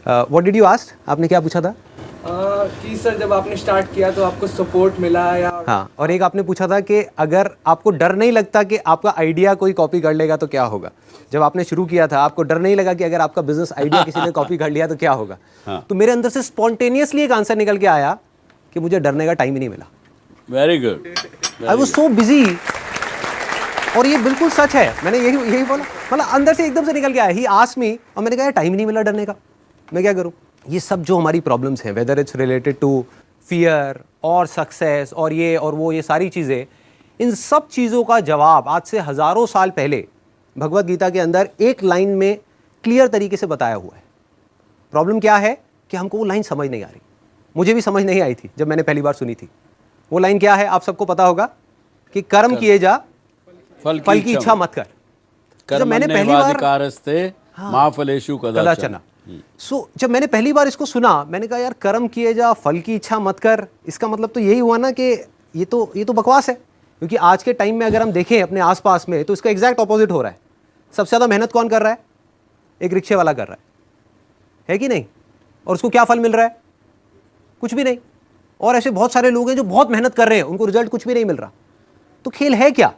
What did you ask, आपने क्या पूछा था? कि सर जब आपने स्टार्ट किया तो आपको सपोर्ट मिला या? हाँ, और एक आपने पूछा था कि अगर आपको डर नहीं लगता कि आपका आइडिया कोई कॉपी कर लेगा तो क्या होगा? जब आपने शुरू किया था आपको डर नहीं लगा कि अगर आपका बिजनेस आइडिया किसी ने कॉपी कर लिया तो क्या होगा? हाँ. तो मेरे अंदर से स्पॉन्टेनियसली एक आंसर निकल के आया कि मुझे डरने का टाइम ही नहीं मिला। Very good, I was so busy. और ये बिल्कुल सच है, मैंने यही बोला, मतलब अंदर से एकदम से निकल के आया। ही आस्क्ड मी और मैंने कहा टाइम ही नहीं मिला डरने का, मैं क्या करूं? ये सब जो हमारी प्रॉब्लम्स हैं, whether it's related to fear और सक्सेस और ये और वो, ये सारी चीज़ें, इन सब चीज़ों का जवाब आज से हज़ारों साल पहले भगवत गीता के अंदर एक लाइन में क्लियर तरीके से बताया हुआ है। प्रॉब्लम क्या है कि हमको वो लाइन समझ नहीं आ रही। मुझे भी समझ नहीं आई थी जब मैंने पहली बार सुनी थी। वो लाइन क्या है आप सबको पता होगा कि कर्म किए जा, फल की इच्छा मत कर। जब मैंने पहली बार माँ फलेषु कदाचन, जब मैंने पहली बार इसको सुना, मैंने कहा यार कर्म किए जा, फल की इच्छा मत कर, इसका मतलब तो यही हुआ ना कि ये तो बकवास है। क्योंकि आज के टाइम में अगर हम देखें अपने आसपास में तो इसका एग्जैक्ट ऑपोजिट हो रहा है। सबसे ज़्यादा मेहनत कौन कर रहा है? एक रिक्शे वाला कर रहा है कि नहीं? और उसको क्या फल मिल रहा है? कुछ भी नहीं। और ऐसे बहुत सारे लोग हैं जो बहुत मेहनत कर रहे हैं, उनको रिजल्ट कुछ भी नहीं मिल रहा। तो खेल है क्या?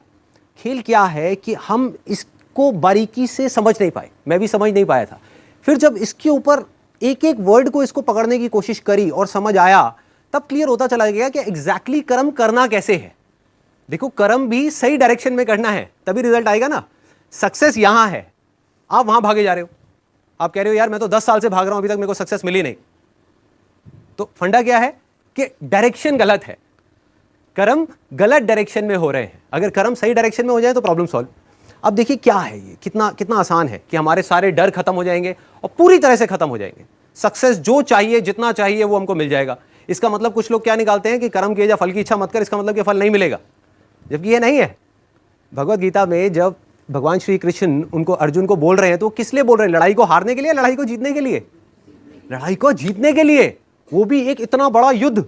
खेल क्या है कि हम इसको बारीकी से समझ नहीं पाए। मैं भी समझ नहीं पाया था। फिर जब इसके ऊपर एक एक वर्ड को इसको पकड़ने की कोशिश करी और समझ आया, तब क्लियर होता चला गया कि एग्जैक्टली कर्म करना कैसे है। देखो, कर्म भी सही डायरेक्शन में करना है तभी रिजल्ट आएगा ना। सक्सेस यहां है, आप वहां भागे जा रहे हो। आप कह रहे हो यार मैं तो 10 साल से भाग रहा हूं, अभी तक मेरे को सक्सेस मिली नहीं। तो फंडा क्या है कि डायरेक्शन गलत है। कर्म गलत डायरेक्शन में हो रहे हैं। अगर कर्म सही डायरेक्शन में हो जाए तो प्रॉब्लम सॉल्व। अब देखिए क्या है ये, कितना आसान है कि हमारे सारे डर खत्म हो जाएंगे और पूरी तरह से खत्म हो जाएंगे। सक्सेस जो चाहिए, जितना चाहिए वो हमको मिल जाएगा। इसका मतलब कुछ लोग क्या निकालते हैं कि कर्म किए जा, फल की इच्छा मत कर, इसका मतलब कि फल नहीं मिलेगा, जबकि ये नहीं है। भगवत गीता में जब भगवान श्री कृष्ण उनको अर्जुन को बोल रहे हैं तो किस लिए बोल रहे हैं? लड़ाई को हारने के लिए, लड़ाई को जीतने के लिए? लड़ाई को जीतने के लिए। वो भी एक इतना बड़ा युद्ध,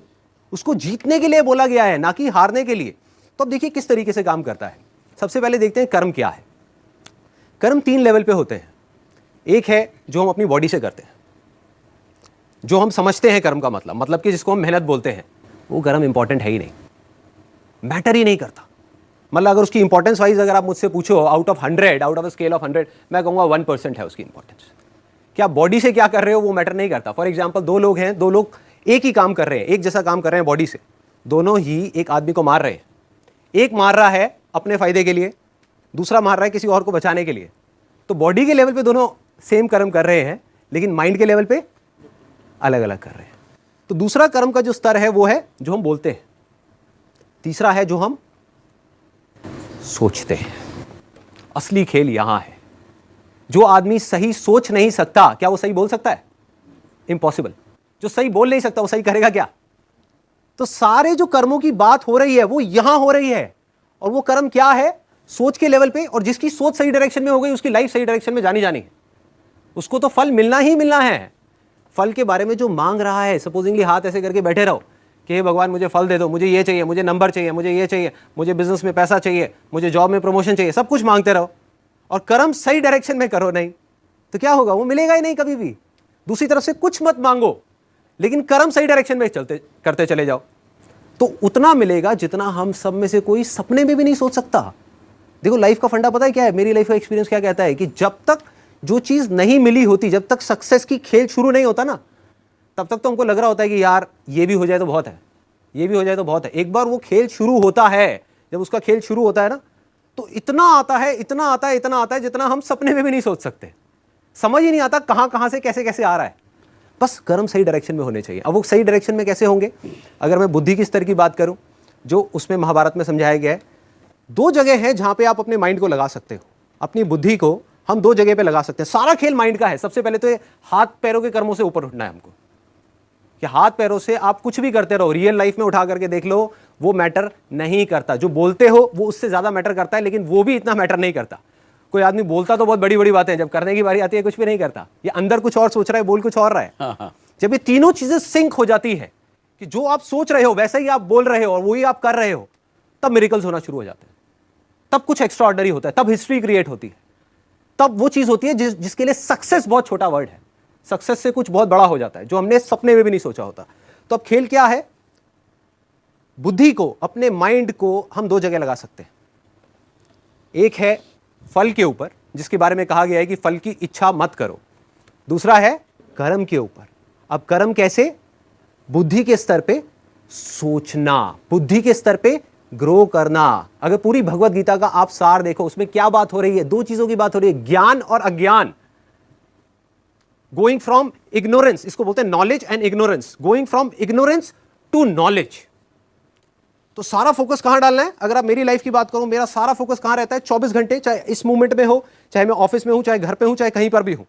उसको जीतने के लिए बोला गया है, ना कि हारने के लिए। तो अब देखिए किस तरीके से काम करता है। सबसे पहले देखते हैं कर्म क्या है। कर्म 3 लेवल पे होते हैं। एक है जो हम अपनी बॉडी से करते हैं, जो हम समझते हैं कर्म का मतलब कि जिसको हम मेहनत बोलते हैं, वो कर्म इंपॉर्टेंट है ही नहीं, मैटर ही नहीं करता। मतलब अगर उसकी इंपॉर्टेंस वाइज अगर आप मुझसे पूछो out of 100, out of scale of 100, मैं कहूँगा 1% है उसकी इंपॉर्टेंस। क्या बॉडी से क्या कर रहे हो वो मैटर नहीं करता। फॉर एग्जाम्पल, 2 लोग हैं, 2 लोग एक ही काम कर रहे हैं, एक जैसा काम कर रहे हैं बॉडी से, दोनों ही एक आदमी को मार रहे हैं। एक मार रहा है अपने फायदे के लिए, दूसरा मार रहा है किसी और को बचाने के लिए। तो बॉडी के लेवल पे दोनों सेम कर्म कर रहे हैं, लेकिन माइंड के लेवल पे अलग अलग कर रहे हैं। तो दूसरा कर्म का जो स्तर है वो है जो हम बोलते हैं। तीसरा है जो हम सोचते हैं। असली खेल यहां है। जो आदमी सही सोच नहीं सकता, क्या वो सही बोल सकता है? इम्पॉसिबल। जो सही बोल नहीं सकता वो सही करेगा क्या? तो सारे जो कर्मों की बात हो रही है वो यहां हो रही है। और वो कर्म क्या है? सोच के लेवल पे। और जिसकी सोच सही डायरेक्शन में हो गई, उसकी लाइफ सही डायरेक्शन में जानी है। उसको तो फल मिलना ही मिलना है। फल के बारे में जो मांग रहा है, सपोजिंगली हाथ ऐसे करके बैठे रहो कि हे भगवान मुझे फल दे दो, मुझे ये चाहिए, मुझे नंबर चाहिए, मुझे ये चाहिए, मुझे बिजनेस में पैसा चाहिए, मुझे जॉब में प्रमोशन चाहिए, सब कुछ मांगते रहो और कर्म सही डायरेक्शन में करो नहीं, तो क्या होगा? वो मिलेगा ही नहीं कभी भी। दूसरी तरफ से कुछ मत मांगो, लेकिन कर्म सही डायरेक्शन में करते चले जाओ, तो उतना मिलेगा जितना हम सब में से कोई सपने में भी नहीं सोच सकता। देखो, लाइफ का फंडा पता है क्या है? मेरी लाइफ का एक्सपीरियंस क्या कहता है कि जब तक जो चीज नहीं मिली होती, जब तक सक्सेस की खेल शुरू नहीं होता ना, तब तक तो हमको लग रहा होता है कि यार ये भी हो जाए तो बहुत है, ये भी हो जाए तो बहुत है। एक बार वो खेल शुरू होता है, जब उसका खेल शुरू होता है ना, तो इतना आता है, इतना आता है, इतना आता है जितना हम सपने में भी नहीं सोच सकते। समझ ही नहीं आता कहां से कैसे कैसे आ रहा है। बस कर्म सही डायरेक्शन में होने चाहिए। अब वो सही डायरेक्शन में कैसे होंगे? अगर मैं बुद्धि के स्तर की बात करूं, जो उसमें महाभारत में समझाया गया है, 2 जगह है जहां पे आप अपने माइंड को लगा सकते हो। अपनी बुद्धि को हम 2 जगह पे लगा सकते हैं। सारा खेल माइंड का है। सबसे पहले तो ये हाथ पैरों के कर्मों से ऊपर उठना है हमको, कि हाथ पैरों से आप कुछ भी करते रहो, रियल लाइफ में उठा करके देख लो, वो मैटर नहीं करता। जो बोलते हो वो उससे ज्यादा मैटर करता है, लेकिन वो भी इतना मैटर नहीं करता। कोई आदमी बोलता तो बहुत बड़ी बड़ी बातें, जब करने की बारी आती है कुछ भी नहीं करता। ये अंदर कुछ और सोच रहा है, बोल कुछ और रहा है। हाँ। जब ये तीनों चीजें सिंक हो जाती है कि जो आप सोच रहे हो वैसा ही आप बोल रहे हो और वही आप कर रहे हो, तब मिरेकल्स होना शुरू हो जाते हैं। तब कुछ एक्स्ट्राऑर्डिनरी होता है, तब हिस्ट्री क्रिएट होती है, तब वो चीज होती है जिसके लिए सक्सेस बहुत छोटा वर्ड है। सक्सेस से कुछ बहुत बड़ा हो जाता है जो हमने सपने में भी नहीं सोचा होता। तो अब खेल क्या है, बुद्धि को, अपने माइंड को हम दो जगह लगा सकते हैं। एक है फल के ऊपर, जिसके बारे में कहा गया है कि फल की इच्छा मत करो। दूसरा है कर्म के ऊपर। अब कर्म कैसे? बुद्धि के स्तर पे सोचना, बुद्धि के स्तर पे ग्रो करना। अगर पूरी भगवत गीता का आप सार देखो, उसमें क्या बात हो रही है? दो चीजों की बात हो रही है, ज्ञान और अज्ञान। गोइंग फ्रॉम इग्नोरेंस, इसको बोलते हैं knowledge and ignorance, going from ignorance to knowledge. तो सारा फोकस कहां डालना है? अगर आप मेरी लाइफ की बात करो, मेरा सारा फोकस कहां रहता है? 24 घंटे, चाहे इस मूवमेंट में हो, चाहे मैं ऑफिस में हूं, चाहे घर पे हूं, चाहे कहीं पर भी हूं,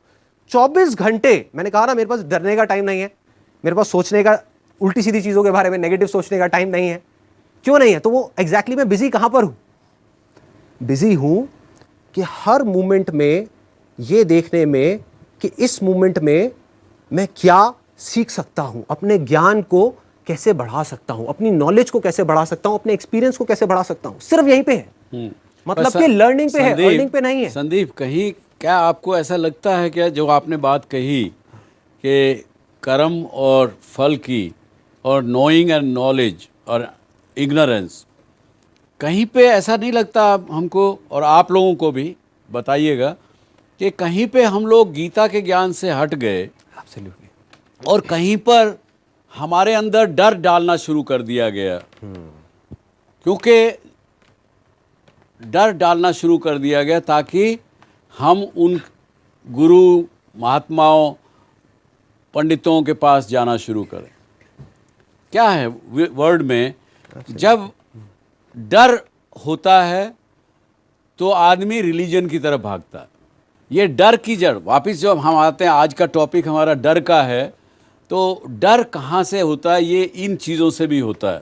24 घंटे। मैंने कहा ना, मेरे पास डरने का टाइम नहीं है, मेरे पास सोचने का, उल्टी सीधी चीजों के बारे में नेगेटिव सोचने का टाइम नहीं है। क्यों नहीं है? तो वो एग्जैक्टली मैं बिजी कहां पर हूं? बिजी हूं कि हर मूवमेंट में ये देखने में कि इस मूवमेंट में मैं क्या सीख सकता हूं, अपने ज्ञान को कैसे बढ़ा सकता हूं, अपनी नॉलेज को कैसे बढ़ा सकता हूं, अपने एक्सपीरियंस को कैसे बढ़ा सकता हूं। सिर्फ यहीं पे है, मतलब कि लर्निंग पे है, अर्निंग पे नहीं है। संदीप, कहीं क्या आपको ऐसा लगता है क्या, जो आपने बात कही कि कर्म और फल की, और नोइंग एंड नॉलेज और इग्नोरेंस, कहीं पे ऐसा नहीं लगता हमको, और आप लोगों को भी बताइएगा, कि कहीं पे हम लोग गीता के ज्ञान से हट गए एब्सोल्युटली, और कहीं पर हमारे अंदर डर डालना शुरू कर दिया गया। क्योंकि डर डालना शुरू कर दिया गया ताकि हम उन गुरु, महात्माओं, पंडितों के पास जाना शुरू करें। क्या है वर्ड में, जब डर होता है तो आदमी रिलीजन की तरफ भागता है। ये डर की जड़, वापस जब हम आते हैं, आज का टॉपिक हमारा डर का है, तो डर कहाँ से होता है? ये इन चीज़ों से भी होता है।